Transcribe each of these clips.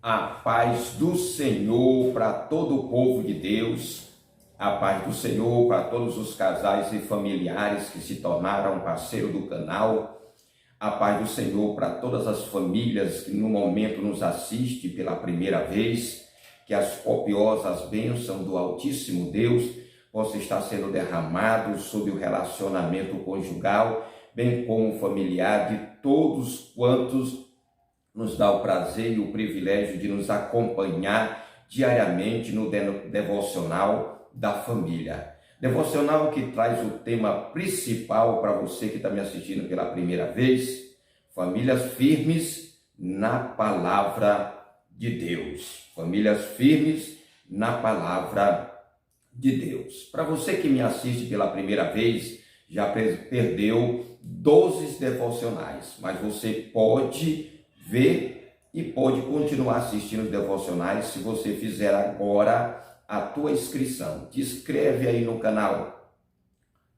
A paz do Senhor para todo o povo de Deus, a paz do Senhor para todos os casais e familiares que se tornaram parceiro do canal, a paz do Senhor para todas as famílias que no momento nos assistem pela primeira vez, que as copiosas bênçãos do Altíssimo Deus possam estar sendo derramados sobre o relacionamento conjugal, bem como familiar de todos quantos nos dá o prazer e o privilégio de nos acompanhar diariamente no devocional da família. Devocional que traz o tema principal para você que está me assistindo pela primeira vez: famílias firmes na palavra de Deus. Famílias firmes na palavra de Deus. Para você que me assiste pela primeira vez, já perdeu 12 devocionais, mas você pode ver e pode continuar assistindo os devocionais se você fizer agora a tua inscrição. Te inscreve aí no canal,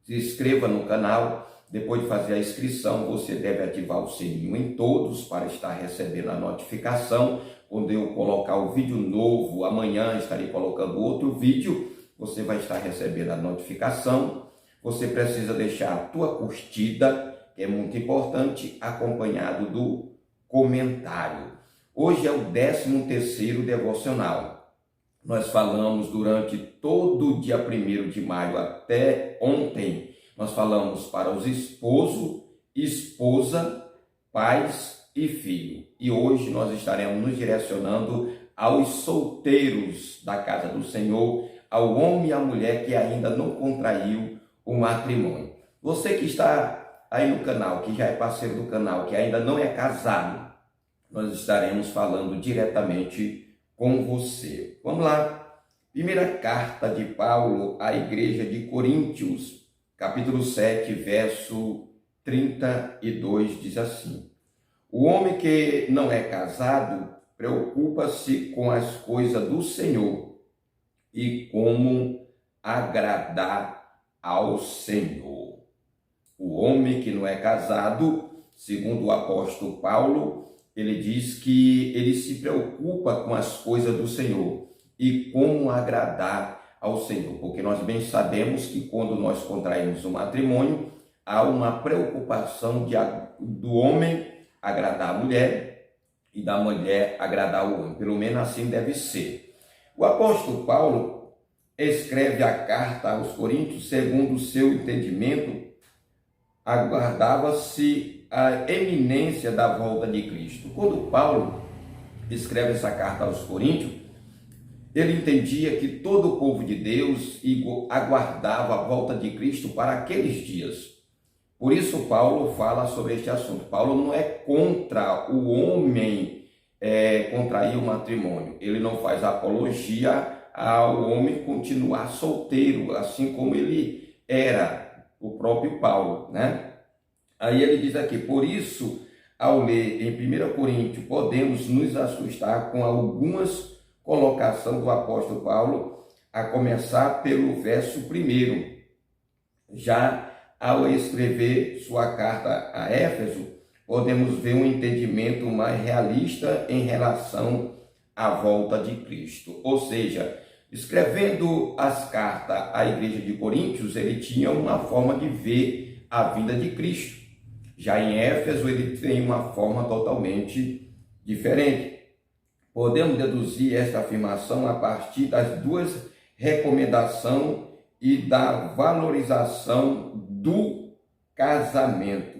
se inscreva no canal. Depois de fazer a inscrição, você deve ativar o sininho em todos para estar recebendo a notificação. Quando eu colocar o vídeo novo, amanhã estarei colocando outro vídeo, você vai estar recebendo a notificação. Você precisa deixar a tua curtida, que é muito importante, acompanhado do comentário. Hoje é o 13º devocional. Nós falamos durante todo o dia 1º de maio até ontem, nós falamos para os esposo, esposa, pais e filho. E hoje nós estaremos nos direcionando aos solteiros da casa do Senhor, ao homem e à mulher que ainda não contraiu o matrimônio. Você que está aí no canal, que já é parceiro do canal, que ainda não é casado, nós estaremos falando diretamente com você. Vamos lá. Primeira carta de Paulo à igreja de Coríntios, capítulo 7, verso 32, diz assim: o homem que não é casado preocupa-se com as coisas do Senhor e como agradar ao Senhor. O homem que não é casado, segundo o apóstolo Paulo, ele diz que ele se preocupa com as coisas do Senhor e como agradar ao Senhor, porque nós bem sabemos que quando nós contraímos o matrimônio, há uma preocupação do homem agradar a mulher e da mulher agradar o homem, pelo menos assim deve ser. O apóstolo Paulo escreve a carta aos Coríntios segundo o seu entendimento. Aguardava-se a eminência da volta de Cristo. Quando Paulo escreve essa carta aos Coríntios, ele entendia que todo o povo de Deus aguardava a volta de Cristo para aqueles dias. Por isso Paulo fala sobre este assunto. Paulo não é contra o homem contrair o matrimônio. Ele não faz apologia ao homem continuar solteiro, assim como ele era, o próprio Paulo, né? Aí ele diz aqui: por isso, ao ler em 1 Coríntios, podemos nos assustar com algumas colocações do apóstolo Paulo, a começar pelo verso 1. Já ao escrever sua carta a Éfeso, podemos ver um entendimento mais realista em relação à volta de Cristo. Ou seja, escrevendo as cartas à igreja de Coríntios, ele tinha uma forma de ver a vinda de Cristo. Já em Éfeso, ele tem uma forma totalmente diferente. Podemos deduzir esta afirmação a partir das duas recomendações e da valorização do casamento.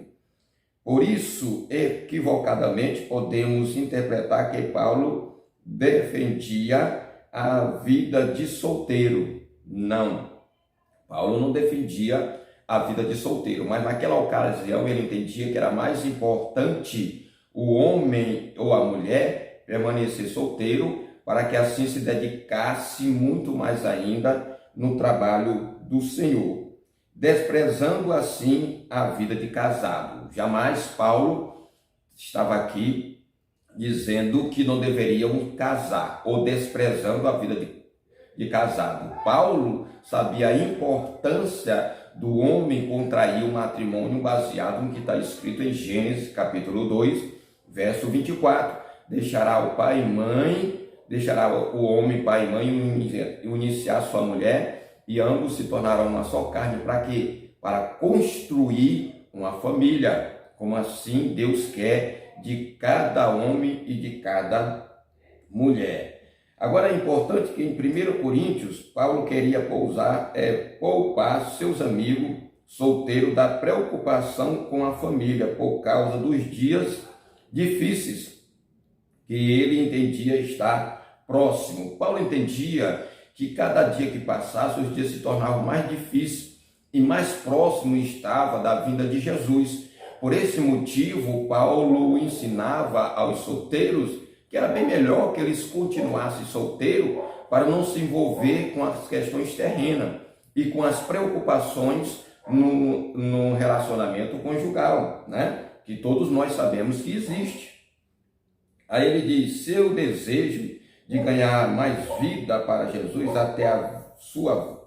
Por isso, equivocadamente, podemos interpretar que Paulo defendia a vida de solteiro. Não, Paulo não defendia a vida de solteiro, mas naquela ocasião ele entendia que era mais importante o homem ou a mulher permanecer solteiro, para que assim se dedicasse muito mais ainda no trabalho do Senhor, desprezando assim a vida de casado. Jamais Paulo estava aqui dizendo que não deveriam casar ou desprezando a vida de casado. Paulo sabia a importância do homem contrair o matrimônio baseado no que está escrito em Gênesis capítulo 2, verso 24. deixará o pai e mãe, deixará o homem, pai e mãe, e unir-se-á sua mulher, e ambos se tornarão uma só carne. Para quê? Para construir uma família, como assim Deus quer de cada homem e de cada mulher. Agora é importante que em 1 Coríntios, Paulo queria poupar seus amigos solteiros da preocupação com a família por causa dos dias difíceis que ele entendia estar próximo. Paulo entendia que cada dia que passasse, os dias se tornavam mais difíceis e mais próximo estava da vinda de Jesus. Por esse motivo, Paulo ensinava aos solteiros que era bem melhor que eles continuassem solteiros para não se envolver com as questões terrenas e com as preocupações no relacionamento conjugal, né? Que todos nós sabemos que existe. Aí ele diz: seu desejo de ganhar mais vida para Jesus até a sua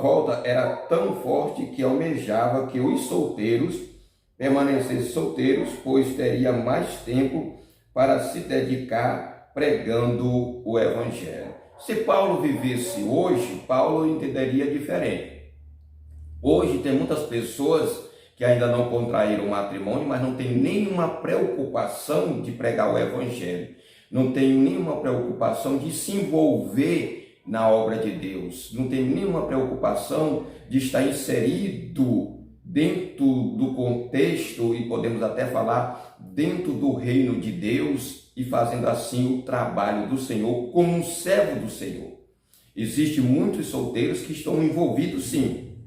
volta era tão forte que almejava que os solteiros permanecessem solteiros, pois teria mais tempo para se dedicar pregando o Evangelho. Se Paulo vivesse hoje, Paulo entenderia diferente. Hoje tem muitas pessoas que ainda não contraíram matrimônio, mas não tem nenhuma preocupação de pregar o Evangelho. Não tem nenhuma preocupação de se envolver na obra de Deus. Não tem nenhuma preocupação de estar inserido dentro do contexto, e podemos até falar dentro do reino de Deus, e fazendo assim o trabalho do Senhor como um servo do Senhor. Existem muitos solteiros que estão envolvidos, sim.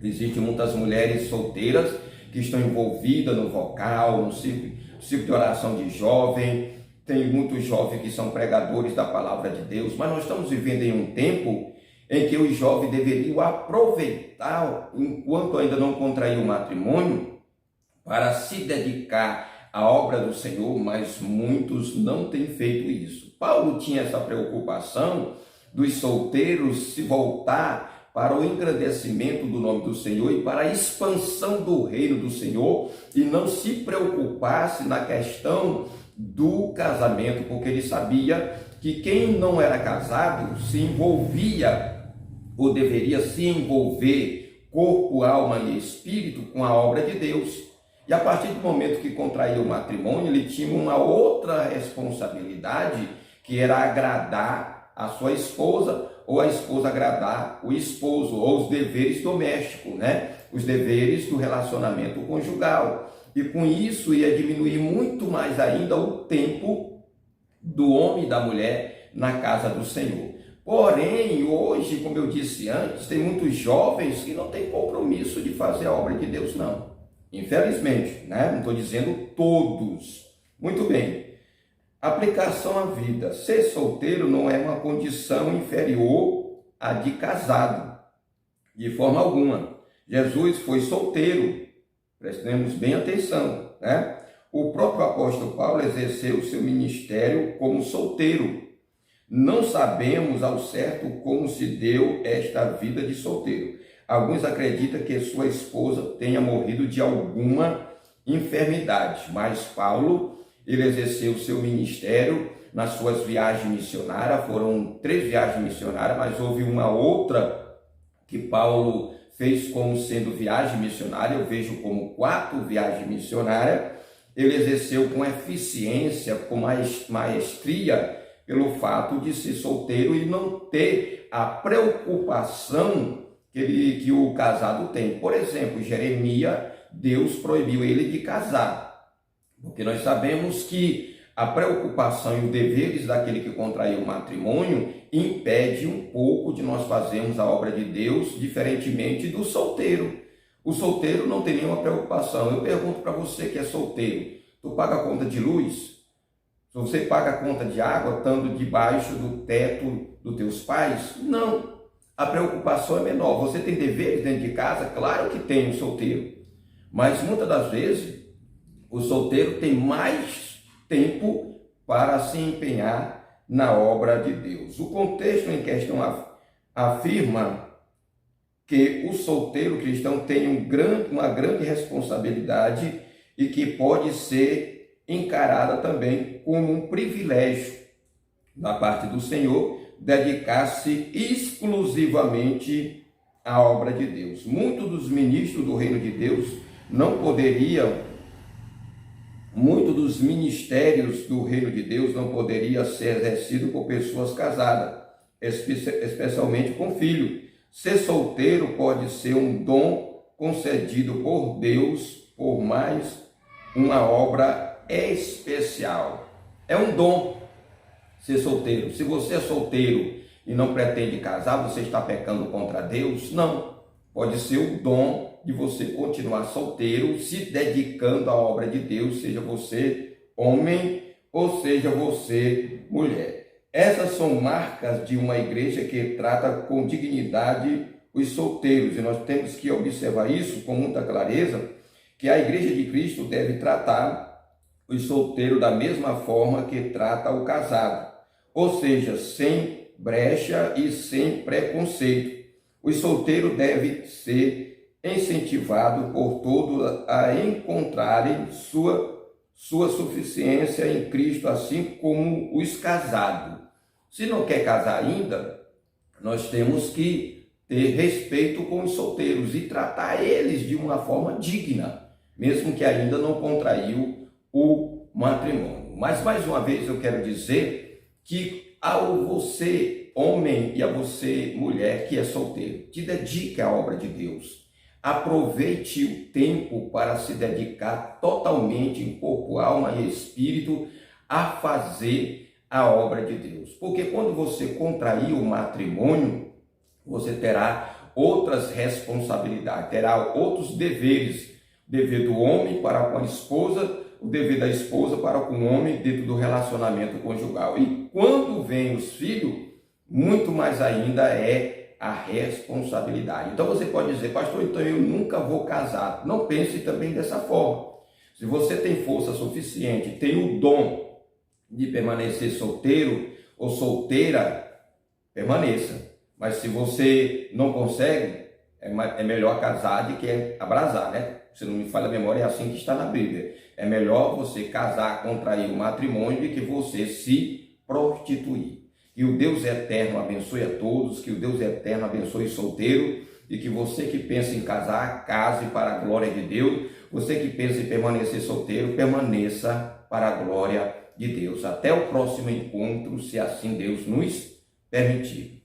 Existem muitas mulheres solteiras que estão envolvidas no vocal, no ciclo de oração de jovem. Tem muitos jovens que são pregadores da palavra de Deus, mas nós estamos vivendo em um tempo em que os jovens deveriam aproveitar, enquanto ainda não contraiu o matrimônio, para se dedicar à obra do Senhor, mas muitos não têm feito isso. Paulo tinha essa preocupação dos solteiros se voltar para o engrandecimento do nome do Senhor e para a expansão do reino do Senhor, e não se preocupasse na questão do casamento, porque ele sabia que quem não era casado se envolvia ou deveria se envolver corpo, alma e espírito com a obra de Deus. E a partir do momento que contraiu o matrimônio, ele tinha uma outra responsabilidade, que era agradar a sua esposa, ou a esposa agradar o esposo, ou os deveres domésticos, né? Os deveres do relacionamento conjugal. E com isso ia diminuir muito mais ainda o tempo do homem e da mulher na casa do Senhor. Porém, hoje, como eu disse antes, tem muitos jovens que não têm compromisso de fazer a obra de Deus, não. Infelizmente, né? Não estou dizendo todos. Muito bem. Aplicação à vida. Ser solteiro não é uma condição inferior à de casado, de forma alguma. Jesus foi solteiro. Prestemos bem atenção, né? O próprio apóstolo Paulo exerceu seu ministério como solteiro. Não sabemos ao certo como se deu esta vida de solteiro. Alguns acreditam que sua esposa tenha morrido de alguma enfermidade, mas Paulo, ele exerceu seu ministério nas suas viagens missionárias. Foram 3 viagens missionárias, mas houve uma outra que Paulo fez como sendo viagem missionária. Eu vejo como 4 viagens missionárias. Ele exerceu com eficiência, com maestria, pelo fato de ser solteiro e não ter a preocupação que o casado tem. Por exemplo, Jeremias, Deus proibiu ele de casar, porque nós sabemos que a preocupação e os deveres daquele que contraiu o matrimônio impede um pouco de nós fazermos a obra de Deus, diferentemente do solteiro. O solteiro não tem nenhuma preocupação. Eu pergunto para você que é solteiro: tu paga a conta de luz? Se você paga a conta de água estando debaixo do teto dos teus pais? Não. A preocupação é menor. Você tem deveres dentro de casa? Claro que tem, o solteiro. Mas muitas das vezes o solteiro tem mais tempo para se empenhar na obra de Deus. O contexto em questão afirma que o solteiro cristão tem uma grande responsabilidade e que pode ser encarada também como um privilégio da parte do Senhor, dedicar-se exclusivamente à obra de Deus. Muitos dos ministros do reino de Deus muitos dos ministérios do reino de Deus não poderiam ser exercidos por pessoas casadas, especialmente com filho. Ser solteiro pode ser um dom concedido por Deus por mais uma obra especial. É um dom ser solteiro. Se você é solteiro e não pretende casar, você está pecando contra Deus? Não. Pode ser o dom de você continuar solteiro, se dedicando à obra de Deus, seja você homem ou seja você mulher. Essas são marcas de uma igreja que trata com dignidade os solteiros, e nós temos que observar isso com muita clareza, que a igreja de Cristo deve tratar os solteiros da mesma forma que trata o casado, ou seja, sem brecha e sem preconceito. Os solteiros devem ser incentivados por todos a encontrarem sua suficiência em Cristo, assim como os casados. Se não quer casar ainda, nós temos que ter respeito com os solteiros e tratar eles de uma forma digna, mesmo que ainda não contraiu o matrimônio. Mas, mais uma vez, eu quero dizer que ao você, homem, e a você, mulher, que é solteiro, te dedique à obra de Deus. Aproveite o tempo para se dedicar totalmente em corpo, alma e espírito a fazer a obra de Deus. Porque quando você contrair o matrimônio, você terá outras responsabilidades, terá outros deveres. O dever do homem para com a esposa, o dever da esposa para com o homem dentro do relacionamento conjugal. E quando vem os filhos, muito mais ainda é a responsabilidade. Então você pode dizer, pastor, então eu nunca vou casar. Não pense também dessa forma. Se você tem força suficiente, tem o dom de permanecer solteiro ou solteira, permaneça. Mas se você não consegue, é melhor casar do que abrasar, né? Se não me falha a memória, é assim que está na Bíblia. É melhor você casar, contrair o matrimônio, do que você se prostituir. Que o Deus eterno abençoe a todos, que o Deus eterno abençoe o solteiro, e que você que pensa em casar, case para a glória de Deus. Você que pensa em permanecer solteiro, permaneça para a glória de Deus. Até o próximo encontro, se assim Deus nos permitir.